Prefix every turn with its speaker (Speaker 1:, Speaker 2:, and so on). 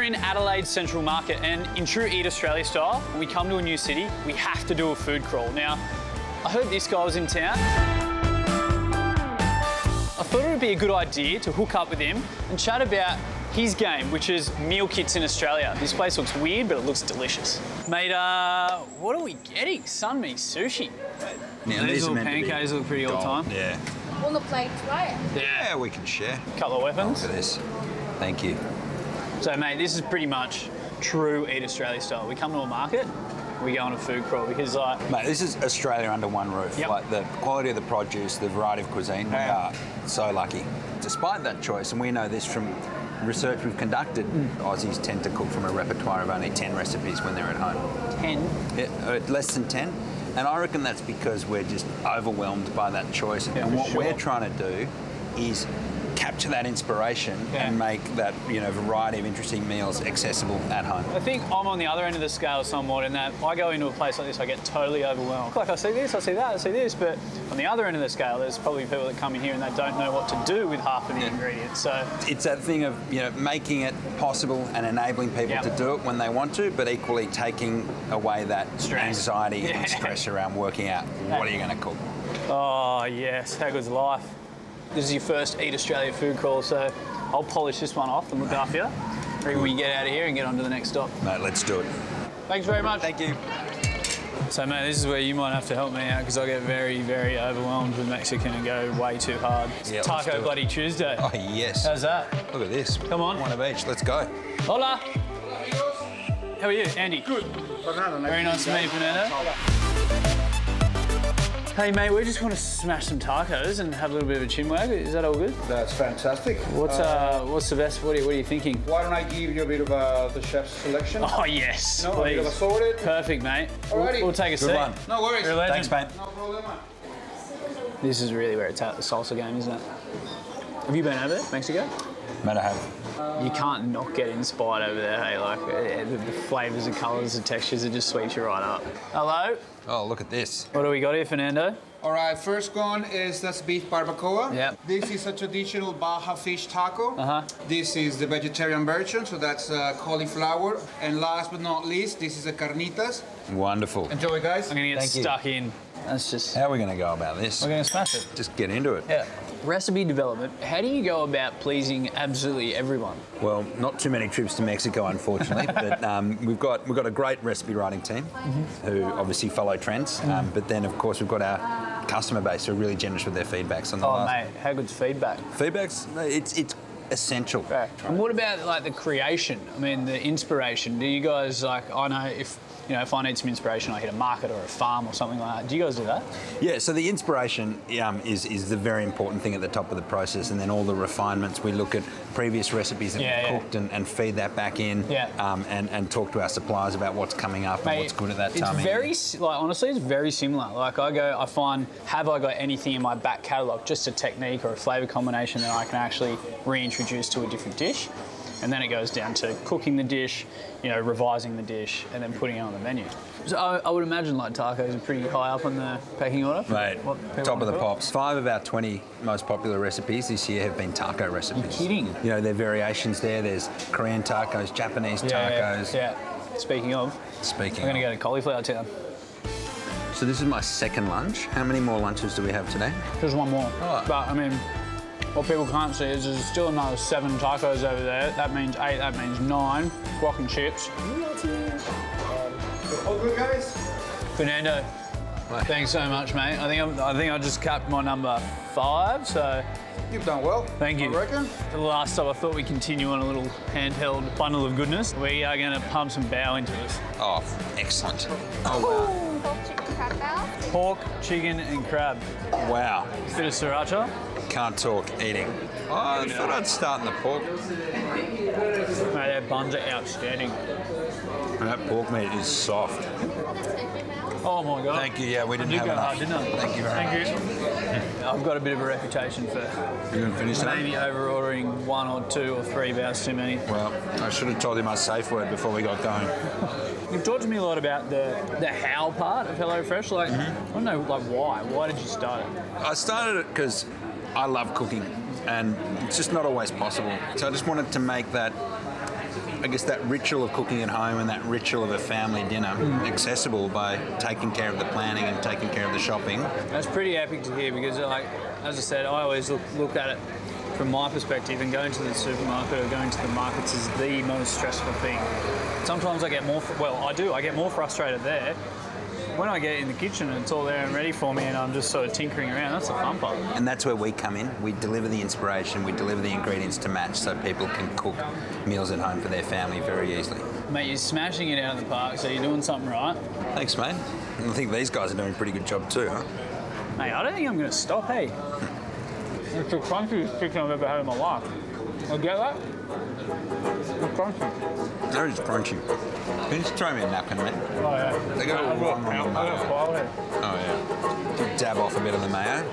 Speaker 1: in Adelaide Central Market, and in true Eat Australia style, when we come to a new city, we have to do a food crawl. Now, I heard this guy was in town. I thought it would be a good idea to hook up with him and chat about his game, which is meal kits in Australia. This place looks weird, but it looks delicious. Mate, what are we getting? Sunmi sushi.
Speaker 2: Now,
Speaker 1: These little pancakes look pretty all time.
Speaker 2: Yeah.
Speaker 3: On the plate, right?
Speaker 2: Yeah, we can share.
Speaker 1: Couple of weapons.
Speaker 2: Look at this. Thank you.
Speaker 1: So, mate, this is pretty much true Eat Australia style. We come to a market, we go on a food crawl because,
Speaker 2: Mate, this is Australia under one roof.
Speaker 1: Yep.
Speaker 2: Like the quality of the produce, the variety of cuisine, we are so lucky. Despite that choice, and we know this from research we've conducted, Aussies tend to cook from a repertoire of only 10 recipes when they're at home.
Speaker 1: 10.
Speaker 2: Yeah, less than 10. And I reckon that's because we're just overwhelmed by that choice.
Speaker 1: Yeah,
Speaker 2: and what
Speaker 1: sure.
Speaker 2: we're trying to do is capture that inspiration and make that, you know, variety of interesting meals accessible at home.
Speaker 1: I think I'm on the other end of the scale somewhat in that I go into a place like this, I get totally overwhelmed. Like, I see this, I see that, I see this, but on the other end of the scale, there's probably people that come in here and they don't know what to do with half of the ingredients. So
Speaker 2: It's that thing of, you know, making it possible and enabling people to do it when they want to, but equally taking away that anxiety and stress around working out what are you going to cook.
Speaker 1: Oh, yes, how good's life? This is your first Eat Australia food crawl, so I'll polish this one off and look after you. Ready we get out of here and get on to the next stop.
Speaker 2: Mate, let's do it.
Speaker 1: Thanks very much.
Speaker 2: Thank you.
Speaker 1: So, mate, this is where you might have to help me out because I get very, very overwhelmed with Mexican and go way too hard. It's Taco Bloody Tuesday.
Speaker 2: Oh, yes.
Speaker 1: How's that?
Speaker 2: Look at this.
Speaker 1: Come on.
Speaker 2: One of each. Let's go.
Speaker 1: Hola. How are you, Andy?
Speaker 4: Good. Fernando,
Speaker 1: Very nice to meet you, Fernando. Hey, mate, we just want to smash some tacos and have a little bit of a chinwag. Is that all good?
Speaker 4: That's fantastic.
Speaker 1: What's the best? What are you thinking?
Speaker 4: Why don't I give you a bit of the chef's selection?
Speaker 1: Oh, yes,
Speaker 4: No, a
Speaker 1: please.
Speaker 4: bit of assorted.
Speaker 1: Perfect, mate.
Speaker 4: Alrighty.
Speaker 1: We'll take a seat.
Speaker 2: one.
Speaker 4: No worries.
Speaker 1: You're a legend.
Speaker 2: Thanks, mate.
Speaker 4: No problem.
Speaker 1: This is really where it's at, the salsa game, isn't it? Have you been over there, Mexico?
Speaker 2: Mate, I have.
Speaker 1: You can't not get inspired over there, hey? Like, the flavours, the colours, the textures, it just sweeps you right up. Hello?
Speaker 2: Oh, look at this.
Speaker 1: What do we got here, Fernando?
Speaker 4: All right, first one is that's beef barbacoa.
Speaker 1: Yep.
Speaker 4: This is a traditional Baja fish taco.
Speaker 1: Uh-huh.
Speaker 4: This is the vegetarian version, so that's cauliflower. And last but not least, this is a carnitas.
Speaker 2: Wonderful.
Speaker 4: Enjoy, guys.
Speaker 1: I'm going to get
Speaker 2: Thank you.
Speaker 1: stuck in. That's just...
Speaker 2: How are we going to go about this?
Speaker 1: We're going to smash it.
Speaker 2: Just get into it.
Speaker 1: Yeah. Recipe development. How do you go about pleasing absolutely everyone?
Speaker 2: Well, not too many trips to Mexico, unfortunately, but we've got a great recipe writing team who obviously follow trends. But then, of course, we've got our customer base who are really generous with their feedbacks on the
Speaker 1: Oh, mate, how good's feedback?
Speaker 2: Feedback's it's essential.
Speaker 1: Okay. And what about like the creation? I mean, the inspiration. Do you guys like? I know if I need some inspiration, I hit a market or a farm or something like that. Do you guys do that?
Speaker 2: Yeah, so the inspiration is the very important thing at the top of the process, and then all the refinements. We look at previous recipes that we've cooked and feed that back in, and talk to our suppliers about what's coming up and what's good at that time.
Speaker 1: It's very, honestly, it's very similar. Like I find, have I got anything in my back catalogue, just a technique or a flavour combination that I can actually reintroduce to a different dish? And then it goes down to cooking the dish, revising the dish, and then putting it on the menu. So I would imagine like tacos are pretty high up on the pecking order.
Speaker 2: Right, top of the pops. 5 of our 20 most popular recipes this year have been taco recipes.
Speaker 1: You're kidding?
Speaker 2: There are variations there. There's Korean tacos, Japanese tacos.
Speaker 1: Yeah. Speaking of, I'm going to go to Cauliflower Town.
Speaker 2: So this is my second lunch. How many more lunches do we have today?
Speaker 1: Just one more.
Speaker 2: Oh.
Speaker 1: But I mean, what people can't see is there's still another 7 tacos over there. That means 8, that means 9. Guac and chips.
Speaker 4: All good, guys?
Speaker 1: Fernando, thanks so much, mate. I think I just capped my number 5, so
Speaker 4: You've done well.
Speaker 1: thank you.
Speaker 4: I reckon.
Speaker 1: For the last stop, I thought we'd continue on a little handheld bundle of goodness. We are going to pump some bao into us.
Speaker 2: Oh, excellent. Oh,
Speaker 3: Pork chicken crab bao.
Speaker 1: Pork, chicken and crab.
Speaker 2: wow. Wow.
Speaker 1: Bit of sriracha.
Speaker 2: Can't talk, eating. Oh, I thought I'd start in the pork.
Speaker 1: Mate, their buns are outstanding.
Speaker 2: And that pork meat is soft.
Speaker 1: Oh my God.
Speaker 2: Thank you. Yeah, we didn't
Speaker 1: I did
Speaker 2: have
Speaker 1: go
Speaker 2: enough.
Speaker 1: hard, didn't I?
Speaker 2: Thank you very much.
Speaker 1: Thank you. I've got a bit of a reputation for
Speaker 2: You going to finish that?
Speaker 1: maybe over-ordering 1 or 2 or 3 baos too many.
Speaker 2: Well, I should have told you my safe word before we got going.
Speaker 1: You've talked to me a lot about the how part of HelloFresh. Like, I don't know, like why? Why did you start it?
Speaker 2: I started it because I love cooking, and it's just not always possible. So I just wanted to make that I guess, that ritual of cooking at home and that ritual of a family dinner accessible by taking care of the planning and taking care of the shopping.
Speaker 1: That's pretty epic to hear because, like, as I said, I always look at it from my perspective, and going to the supermarket or going to the markets is the most stressful thing. Sometimes I get more, I get more frustrated there. When I get in the kitchen and it's all there and ready for me and I'm just sort of tinkering around, that's the fun part.
Speaker 2: And that's where we come in. We deliver the inspiration, we deliver the ingredients to match so people can cook meals at home for their family very easily.
Speaker 1: Mate, you're smashing it out of the park, so you're doing something right.
Speaker 2: Thanks, mate. I think these guys are doing a pretty good job too, huh?
Speaker 1: Mate, I don't think I'm going to stop, hey. It's the crunchiest chicken I've ever had in my life. You get that? It's crunchy.
Speaker 2: That is crunchy. Can you just throw me a napkin, mate?
Speaker 1: Oh, yeah.
Speaker 2: They go wrong on the mayo. Oh, yeah. Dab off a bit of the mayo.